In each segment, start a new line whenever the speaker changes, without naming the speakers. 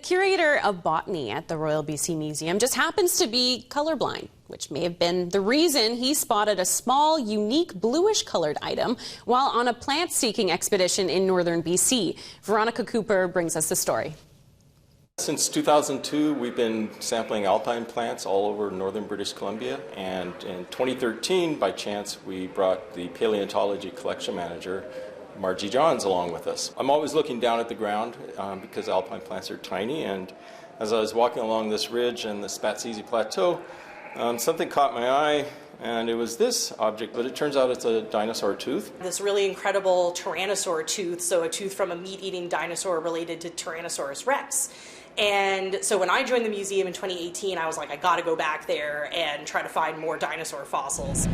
curator of botany at the Royal BC Museum just happens to be colorblind, which may have been the reason he spotted a small, unique bluish-colored item while on a plant-seeking expedition in northern BC. Veronica Cooper brings us the story.
Since 2002, we've been sampling alpine plants all over northern British Columbia, and in 2013, by chance, we brought the paleontology collection manager, Marr along with us. I'm always looking down at the ground because alpine plants are tiny, and as I was walking along this ridge and the Spatzizi Plateau, something caught my eye, and it was this object, but it turns out it's a dinosaur tooth.
This really incredible tyrannosaur tooth, so a tooth from a meat-eating dinosaur related to Tyrannosaurus rex. And so when I joined the museum in 2018, I was like, I gotta go back there and try to find more dinosaur fossils.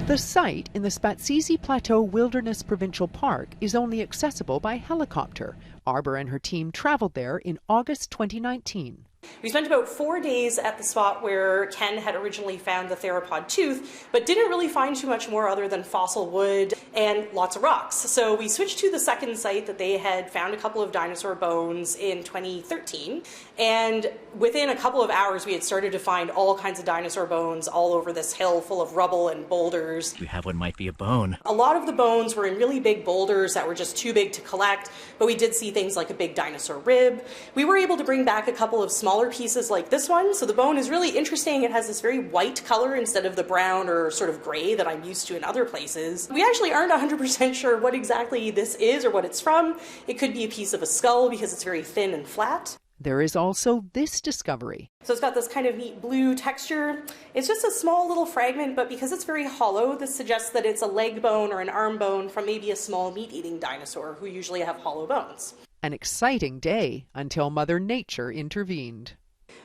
The site in the Spatzizi Plateau Wilderness Provincial Park is only accessible by helicopter. Arbor and her team traveled there in August 2019.
We spent about 4 days at the spot where Ken had originally found the theropod tooth, but didn't really find too much more other than fossil wood and lots of rocks. So we switched to the second site that they had found a couple of dinosaur bones in 2013, and within a couple of hours we had started to find all kinds of dinosaur bones all over this hill full of rubble and boulders.
We have what might be a bone.
A lot of the bones were in really big boulders that were just too big to collect, but we did see things like a big dinosaur rib. We were able to bring back a couple of smaller pieces like this one, so the bone is really interesting. It has this very white color instead of the brown or sort of gray that I'm used to in other places. We actually aren't 100% sure what exactly this is or what it's from. It could be a piece of a skull because it's very thin and flat.
There is also this discovery.
So it's got this kind of neat blue texture. It's just a small little fragment, but because it's very hollow, this suggests that it's a leg bone or an arm bone from maybe a small meat-eating dinosaur who usually have hollow bones.
An exciting day until Mother Nature intervened.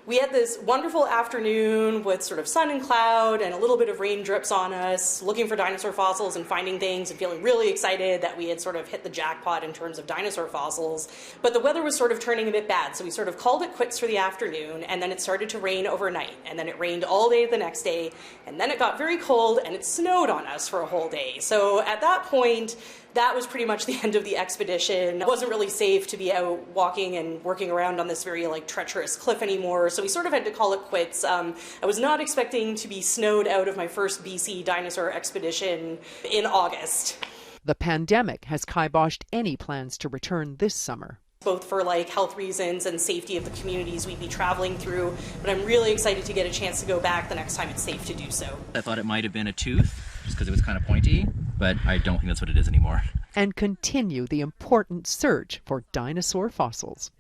We had this wonderful afternoon with sort of sun and cloud and a little bit of raindrops on us, looking for dinosaur fossils and finding things and feeling really excited that we had sort of hit the jackpot in terms of dinosaur fossils. But the weather was sort of turning a bit bad, so we sort of called it quits for the afternoon, and then it started to rain overnight, and then it rained all day the next day, and then it got very cold and it snowed on us for a whole day. So at that point, that was pretty much the end of the expedition. It wasn't really safe to be out walking and working around on this very treacherous cliff anymore, so we sort of had to call it quits. I was not expecting to be snowed out of my first BC dinosaur expedition in August.
The pandemic has kiboshed any plans to return this summer.
Both for health reasons and safety of the communities we'd be traveling through, but I'm really excited to get a chance to go back the next time it's safe to do so.
I thought it might have been a tooth, just because it was kind of pointy, but I don't think that's what it is anymore.
And continue the important search for dinosaur fossils.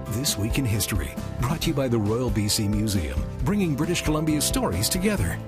This Week in History, brought to you by the Royal BC Museum, bringing British Columbia's stories together.